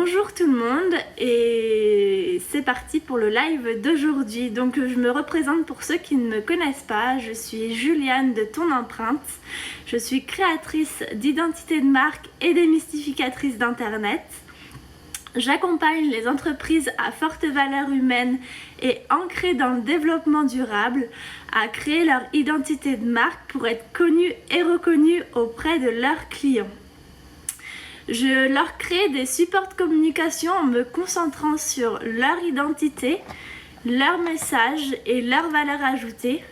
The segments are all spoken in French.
Bonjour tout le monde et c'est parti pour le live d'aujourd'hui. Donc je me représente pour ceux qui ne me connaissent pas, je suis Juliane de Ton Empreinte. Je suis créatrice d'identité de marque et démystificatrice d'internet. J'accompagne les entreprises à forte valeur humaine et ancrées dans le développement durable à créer leur identité de marque pour être connues et reconnues auprès de leurs clients. Je leur crée des supports de communication en me concentrant sur leur identité, leur message et leur valeur ajoutée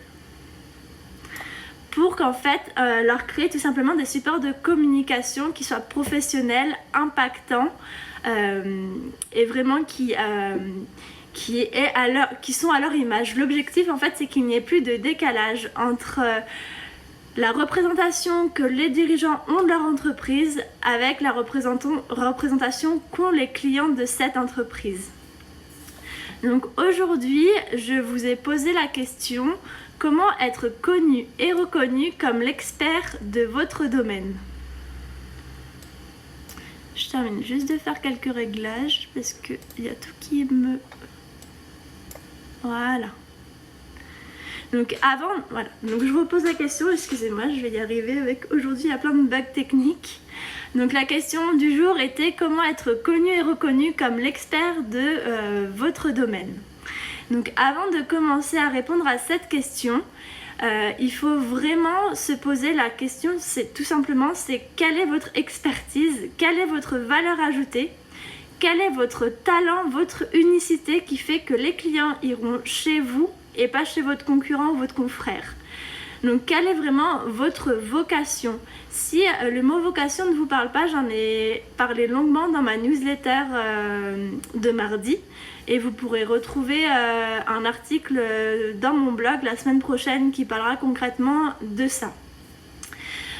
pour qu'en fait leur créer tout simplement des supports de communication qui soient professionnels, impactants et vraiment qui sont à leur image. L'objectif en fait c'est qu'il n'y ait plus de décalage entre la représentation que les dirigeants ont de leur entreprise avec la représentation qu'ont les clients de cette entreprise. Donc aujourd'hui, je vous ai posé la question: comment être connu et reconnu comme l'expert de votre domaine? Je termine juste de faire quelques réglages parce qu'il y a tout qui me... Voilà. Donc donc je vous pose la question, excusez-moi, je vais y arriver avec aujourd'hui, il y a plein de bugs techniques. Donc la question du jour était: comment être connu et reconnu comme l'expert de votre domaine? Donc avant de commencer à répondre à cette question, il faut vraiment se poser la question, c'est tout simplement, c'est quelle est votre expertise, quelle est votre valeur ajoutée, quel est votre talent, votre unicité qui fait que les clients iront chez vous et pas chez votre concurrent ou votre confrère. Donc quelle est vraiment votre vocation? Si le mot vocation ne vous parle pas, j'en ai parlé longuement dans ma newsletter de mardi et vous pourrez retrouver un article dans mon blog la semaine prochaine qui parlera concrètement de ça.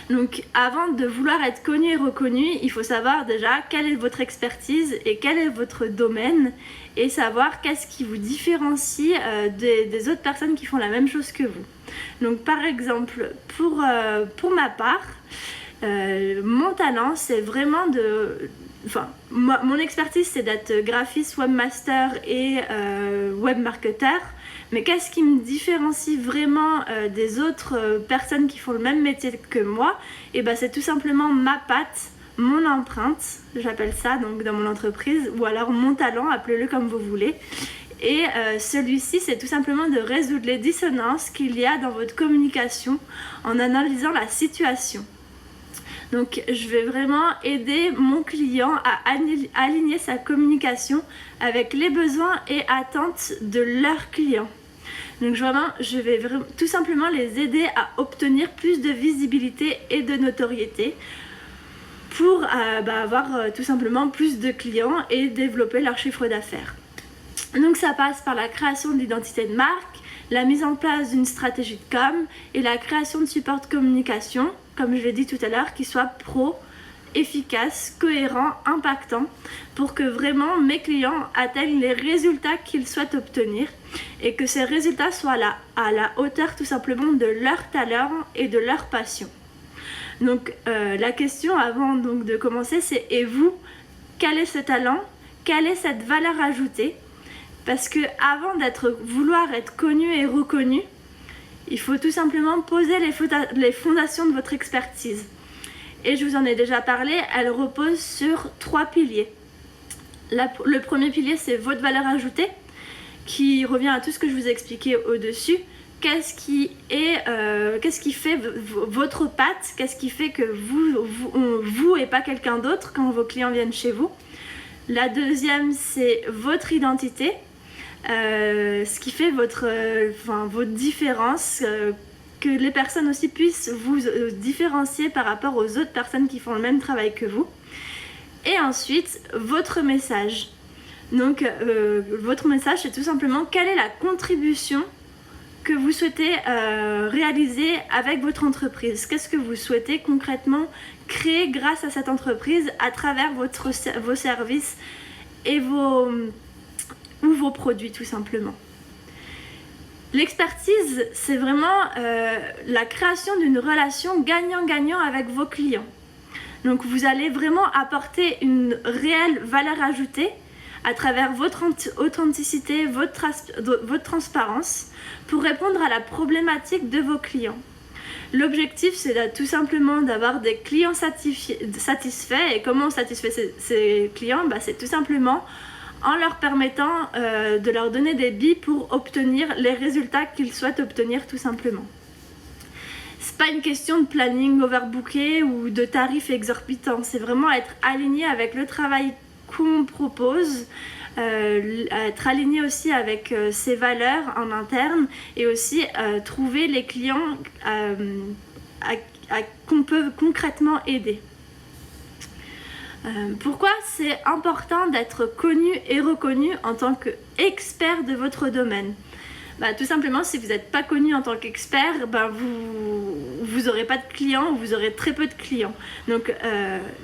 Donc avant de vouloir être connu et reconnu, il faut savoir déjà quelle est votre expertise et quel est votre domaine et savoir qu'est-ce qui vous différencie des autres personnes qui font la même chose que vous. Donc par exemple, pour ma part, mon talent c'est vraiment mon expertise c'est d'être graphiste, webmaster et webmarketeur. Mais qu'est-ce qui me différencie vraiment des autres personnes qui font le même métier que moi? Et ben c'est tout simplement ma patte, mon empreinte, j'appelle ça donc dans mon entreprise, ou alors mon talent, appelez-le comme vous voulez. Et celui-ci, c'est tout simplement de résoudre les dissonances qu'il y a dans votre communication en analysant la situation. Donc je vais vraiment aider mon client à aligner sa communication avec les besoins et attentes de leurs clients. Donc je vais tout simplement les aider à obtenir plus de visibilité et de notoriété pour avoir tout simplement plus de clients et développer leur chiffre d'affaires. Donc ça passe par la création de l'identité de marque, la mise en place d'une stratégie de com et la création de supports de communication, comme je l'ai dit tout à l'heure, qui soient pro, efficace, cohérent, impactant pour que vraiment mes clients atteignent les résultats qu'ils souhaitent obtenir et que ces résultats soient à la hauteur tout simplement de leur talent et de leur passion. Donc la question avant donc de commencer c'est: et vous, quel est ce talent? Quelle est cette valeur ajoutée? Parce que avant vouloir être connu et reconnu, il faut tout simplement poser les fondations de votre expertise. Et je vous en ai déjà parlé, elle repose sur 3 piliers. Le premier pilier, c'est votre valeur ajoutée, qui revient à tout ce que je vous ai expliqué au-dessus. Qu'est-ce qui fait votre patte? Qu'est-ce qui fait que vous et pas quelqu'un d'autre quand vos clients viennent chez vous? La deuxième, c'est votre identité, ce qui fait votre différence, que les personnes aussi puissent vous différencier par rapport aux autres personnes qui font le même travail que vous. Et ensuite, votre message. Donc, votre message, c'est tout simplement quelle est la contribution que vous souhaitez réaliser avec votre entreprise. Qu'est-ce que vous souhaitez concrètement créer grâce à cette entreprise à travers vos services et vos produits tout simplement. L'expertise, c'est vraiment la création d'une relation gagnant-gagnant avec vos clients. Donc vous allez vraiment apporter une réelle valeur ajoutée à travers votre authenticité, votre transparence pour répondre à la problématique de vos clients. L'objectif, c'est tout simplement d'avoir des clients satisfaits. Et comment on satisfait ces clients? C'est tout simplement en leur permettant de leur donner des billes pour obtenir les résultats qu'ils souhaitent obtenir tout simplement. C'est pas une question de planning overbooké ou de tarifs exorbitants, c'est vraiment être aligné avec le travail qu'on propose, être aligné aussi avec ses valeurs en interne et aussi trouver les clients qu'on peut concrètement aider. Pourquoi c'est important d'être connu et reconnu en tant qu'expert de votre domaine? Tout simplement, si vous n'êtes pas connu en tant qu'expert, vous n'aurez pas de clients ou vous aurez très peu de clients. Donc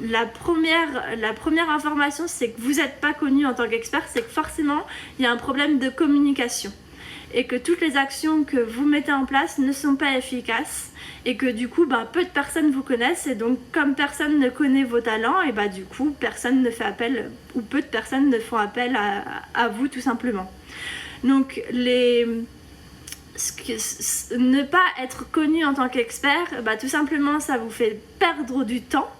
la première information, c'est que vous n'êtes pas connu en tant qu'expert, c'est que forcément, il y a un problème de communication. Et que toutes les actions que vous mettez en place ne sont pas efficaces et que du coup peu de personnes vous connaissent et donc comme personne ne connaît vos talents et du coup personne ne fait appel ou peu de personnes ne font appel à vous tout simplement. Donc ne pas être connu en tant qu'expert, tout simplement ça vous fait perdre du temps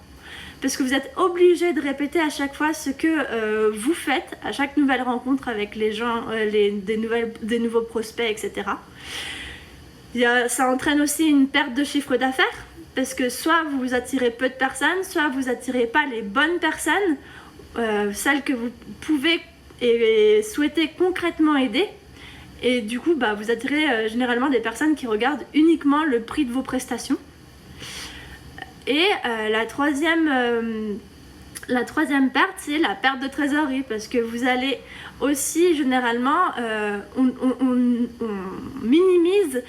parce que vous êtes obligé de répéter à chaque fois ce que vous faites à chaque nouvelle rencontre avec les gens, des nouveaux prospects, etc. Ça entraîne aussi une perte de chiffre d'affaires parce que soit vous attirez peu de personnes, soit vous attirez pas les bonnes personnes, celles que vous pouvez et souhaitez concrètement aider. Et du coup, vous attirez généralement des personnes qui regardent uniquement le prix de vos prestations. Et la troisième perte, c'est la perte de trésorerie parce que vous allez aussi généralement, on minimise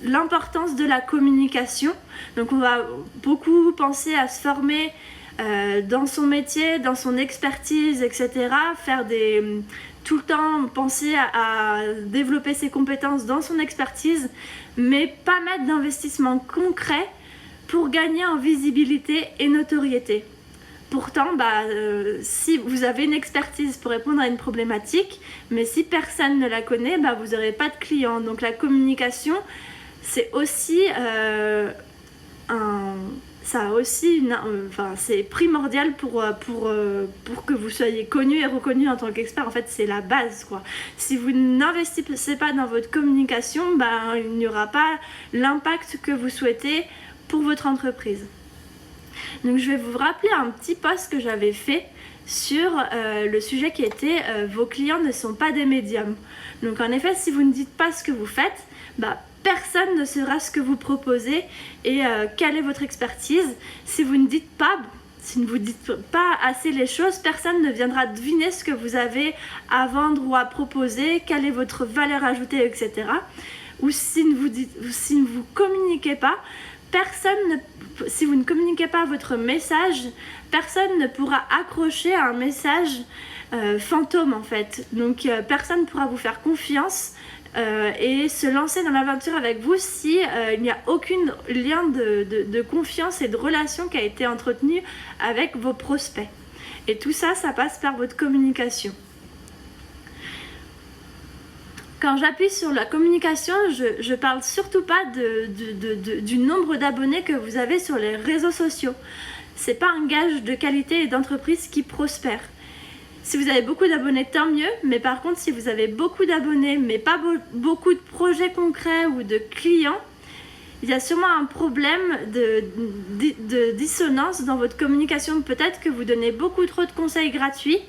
l'importance de la communication. Donc on va beaucoup penser à se former dans son métier, dans son expertise, etc. Tout le temps penser à développer ses compétences dans son expertise, mais pas mettre d'investissement concret pour gagner en visibilité et notoriété. Pourtant, si vous avez une expertise pour répondre à une problématique, mais si personne ne la connaît, vous n'aurez pas de clients. Donc la communication, c'est aussi c'est primordial pour que vous soyez connu et reconnu en tant qu'expert. En fait, c'est la base, quoi. Si vous n'investissez pas dans votre communication, il n'y aura pas l'impact que vous souhaitez pour votre entreprise. Donc je vais vous rappeler un petit post que j'avais fait sur le sujet qui était vos clients ne sont pas des médiums. Donc en effet, si vous ne dites pas ce que vous faites, personne ne saura ce que vous proposez et quelle est votre expertise. Si vous ne dites pas, si ne vous dites pas assez les choses, personne ne viendra deviner ce que vous avez à vendre ou à proposer, quelle est votre valeur ajoutée, etc. Ou si ne vous communiquez pas, si vous ne communiquez pas votre message, personne ne pourra accrocher à un message fantôme en fait. Donc personne ne pourra vous faire confiance et se lancer dans l'aventure avec vous si il n'y a aucun lien de confiance et de relation qui a été entretenu avec vos prospects. Et tout ça, ça passe par votre communication. Quand j'appuie sur la communication, je parle surtout pas du nombre d'abonnés que vous avez sur les réseaux sociaux. C'est pas un gage de qualité et d'entreprise qui prospère. Si vous avez beaucoup d'abonnés, tant mieux, mais par contre, si vous avez beaucoup d'abonnés, mais pas beaucoup de projets concrets ou de clients, il y a sûrement un problème de dissonance dans votre communication. Peut-être que vous donnez beaucoup trop de conseils gratuits,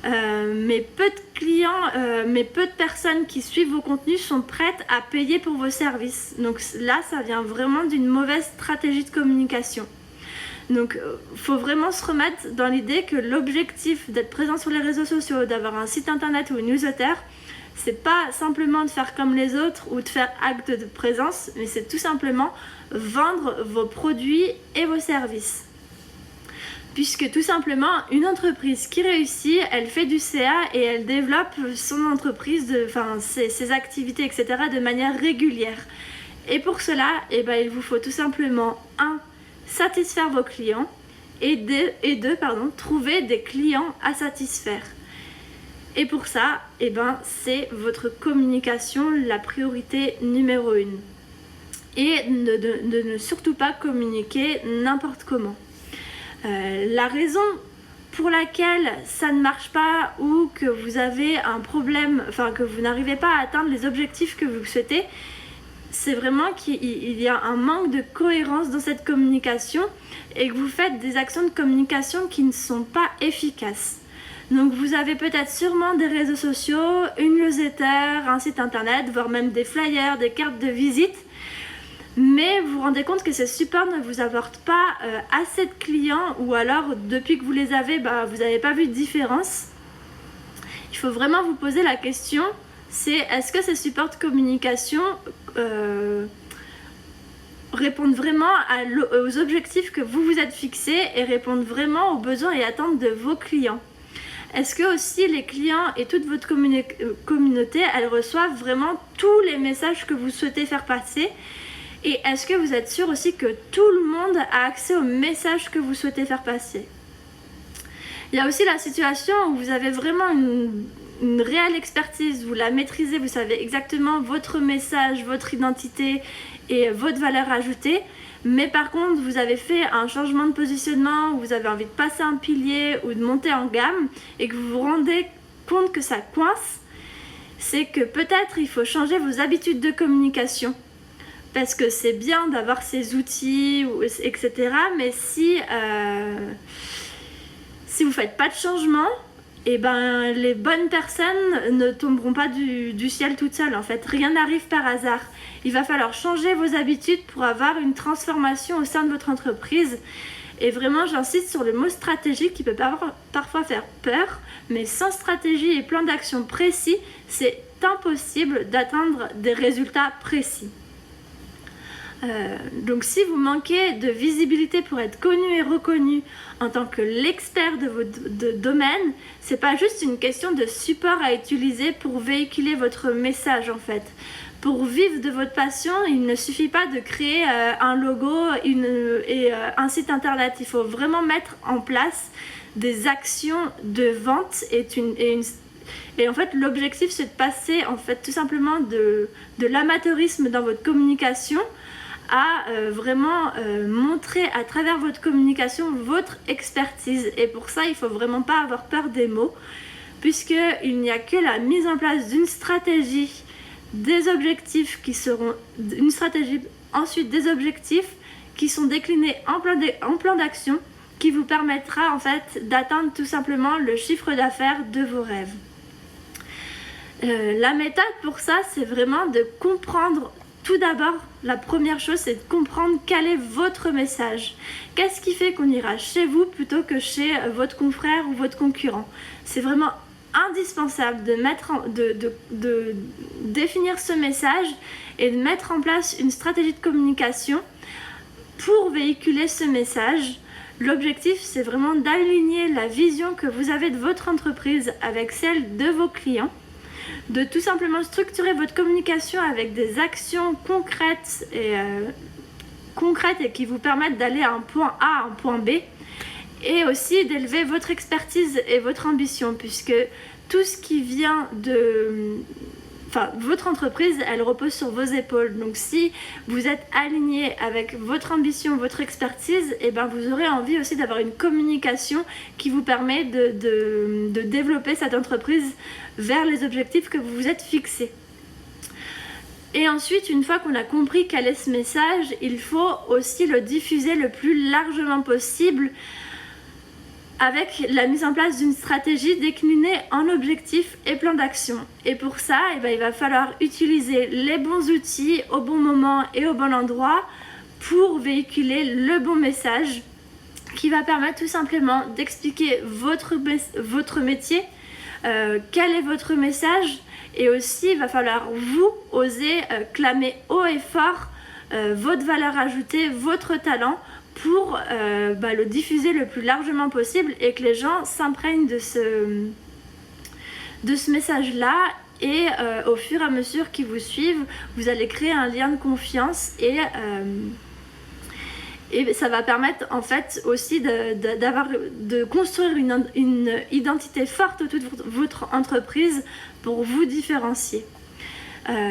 mais peu de clients, mais peu de personnes qui suivent vos contenus sont prêtes à payer pour vos services. Donc là, ça vient vraiment d'une mauvaise stratégie de communication. Donc il faut vraiment se remettre dans l'idée que l'objectif d'être présent sur les réseaux sociaux, d'avoir un site internet ou une newsletter, c'est pas simplement de faire comme les autres ou de faire acte de présence, mais c'est tout simplement vendre vos produits et vos services. Puisque tout simplement, une entreprise qui réussit, elle fait du CA et elle développe son entreprise, ses activités, etc. de manière régulière. Et pour cela, il vous faut tout simplement satisfaire vos clients et de trouver des clients à satisfaire. Et pour ça, c'est votre communication la priorité numéro 1. Et de ne surtout pas communiquer n'importe comment. La raison pour laquelle ça ne marche pas ou que vous avez un problème, que vous n'arrivez pas à atteindre les objectifs que vous souhaitez, c'est vraiment qu'il y a un manque de cohérence dans cette communication et que vous faites des actions de communication qui ne sont pas efficaces. Donc vous avez peut-être sûrement des réseaux sociaux, une newsletter, un site internet, voire même des flyers, des cartes de visite, mais vous vous rendez compte que ces supports ne vous apportent pas assez de clients, ou alors depuis que vous les avez, vous n'avez pas vu de différence. Il faut vraiment vous poser la question, c'est est-ce que ces supports de communication répondent vraiment aux objectifs que vous vous êtes fixés et répondent vraiment aux besoins et attentes de vos clients. Est-ce que aussi les clients et toute votre communauté, elles reçoivent vraiment tous les messages que vous souhaitez faire passer? Et est-ce que vous êtes sûr aussi que tout le monde a accès aux messages que vous souhaitez faire passer? Il y a aussi la situation où vous avez vraiment une réelle expertise, vous la maîtrisez, vous savez exactement votre message, votre identité et votre valeur ajoutée. Mais par contre, vous avez fait un changement de positionnement, ou vous avez envie de passer un pilier ou de monter en gamme et que vous vous rendez compte que ça coince, c'est que peut-être il faut changer vos habitudes de communication. Parce que c'est bien d'avoir ces outils, etc. Mais si vous ne faites pas de changement, les bonnes personnes ne tomberont pas du ciel toutes seules. En fait, rien n'arrive par hasard. Il va falloir changer vos habitudes pour avoir une transformation au sein de votre entreprise. Et vraiment, j'insiste sur le mot stratégie qui peut parfois faire peur, mais sans stratégie et plan d'action précis, c'est impossible d'atteindre des résultats précis. Donc si vous manquez de visibilité pour être connu et reconnu en tant que l'expert de votre domaine, c'est pas juste une question de support à utiliser pour véhiculer votre message en fait. Pour vivre de votre passion, il ne suffit pas de créer un logo et un site internet. Il faut vraiment mettre en place des actions de vente et en fait l'objectif c'est de passer en fait tout simplement de l'amateurisme dans votre communication à vraiment montrer à travers votre communication votre expertise. Et pour ça, il faut vraiment pas avoir peur des mots, puisqu'il n'y a que la mise en place d'une stratégie, des objectifs qui seront une stratégie, ensuite des objectifs qui sont déclinés en plan d'action qui vous permettra en fait d'atteindre tout simplement le chiffre d'affaires de vos rêves. La méthode pour ça, c'est vraiment de comprendre. Tout d'abord, la première chose, c'est de comprendre quel est votre message. Qu'est-ce qui fait qu'on ira chez vous plutôt que chez votre confrère ou votre concurrent? C'est vraiment indispensable de définir ce message et de mettre en place une stratégie de communication pour véhiculer ce message. L'objectif, c'est vraiment d'aligner la vision que vous avez de votre entreprise avec celle de vos clients, de tout simplement structurer votre communication avec des actions concrètes et qui vous permettent d'aller à un point A à un point B, et aussi d'élever votre expertise et votre ambition, puisque tout ce qui vient votre entreprise, elle repose sur vos épaules. Donc si vous êtes aligné avec votre ambition, votre expertise, vous aurez envie aussi d'avoir une communication qui vous permet de développer cette entreprise vers les objectifs que vous vous êtes fixés. Et ensuite, une fois qu'on a compris quel est ce message, il faut aussi le diffuser le plus largement possible avec la mise en place d'une stratégie déclinée en objectifs et plans d'action. Et pour ça, il va falloir utiliser les bons outils au bon moment et au bon endroit pour véhiculer le bon message qui va permettre tout simplement d'expliquer votre métier, quel est votre message, et aussi il va falloir vous oser clamer haut et fort votre valeur ajoutée, votre talent, pour le diffuser le plus largement possible et que les gens s'imprègnent de ce message-là. Et au fur et à mesure qu'ils vous suivent, vous allez créer un lien de confiance Et ça va permettre en fait aussi de construire une identité forte autour de votre entreprise pour vous différencier.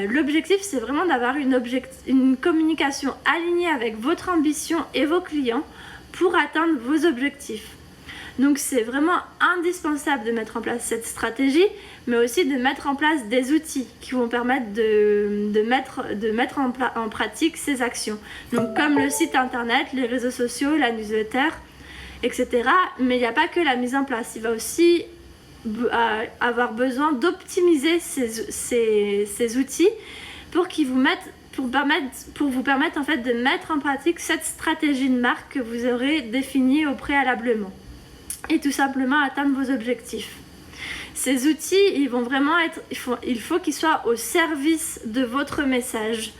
L'objectif, c'est vraiment d'avoir une communication alignée avec votre ambition et vos clients pour atteindre vos objectifs. Donc c'est vraiment indispensable de mettre en place cette stratégie, mais aussi de mettre en place des outils qui vont permettre de mettre en pratique ces actions. Donc comme le site internet, les réseaux sociaux, la newsletter, etc. Mais il n'y a pas que la mise en place, il va aussi avoir besoin d'optimiser ces outils pour vous permettre en fait de mettre en pratique cette stratégie de marque que vous aurez définie au préalablement et tout simplement atteindre vos objectifs. Ces outils, il faut qu'ils soient au service de votre message.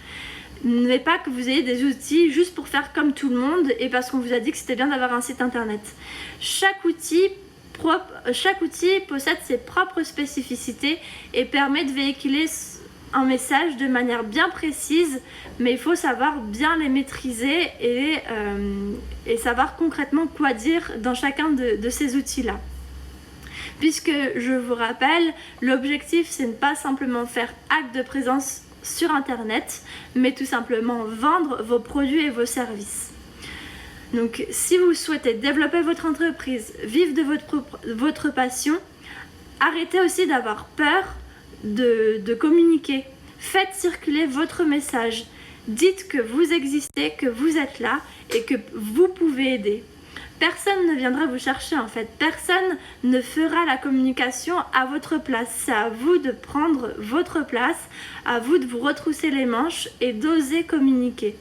Ne pas que vous ayez des outils juste pour faire comme tout le monde et parce qu'on vous a dit que c'était bien d'avoir un site internet. Chaque outil possède ses propres spécificités et permet de véhiculer un message de manière bien précise, mais il faut savoir bien les maîtriser et savoir concrètement quoi dire dans chacun de ces outils-là. Puisque, je vous rappelle, l'objectif, c'est ne pas simplement faire acte de présence sur Internet, mais tout simplement vendre vos produits et vos services. Donc, si vous souhaitez développer votre entreprise, vivre de votre passion, arrêtez aussi d'avoir peur de communiquer. Faites circuler votre message. Dites que vous existez, que vous êtes là et que vous pouvez aider. Personne ne viendra vous chercher en fait. Personne ne fera la communication à votre place. C'est à vous de prendre votre place, à vous de vous retrousser les manches et d'oser communiquer.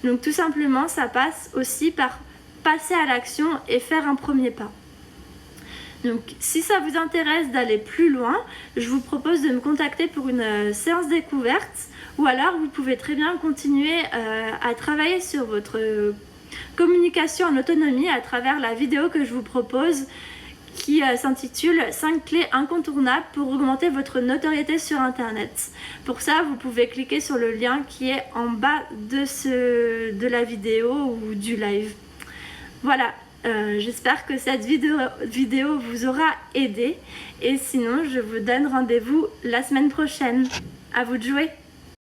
Donc tout simplement, ça passe aussi par passer à l'action et faire un premier pas. Donc si ça vous intéresse d'aller plus loin, je vous propose de me contacter pour une séance découverte ou alors vous pouvez très bien continuer à travailler sur votre communication en autonomie à travers la vidéo que je vous propose qui s'intitule 5 clés incontournables pour augmenter votre notoriété sur Internet. Pour ça, vous pouvez cliquer sur le lien qui est en bas de la vidéo ou du live. Voilà, j'espère que cette vidéo vous aura aidé et sinon je vous donne rendez-vous la semaine prochaine. À vous de jouer!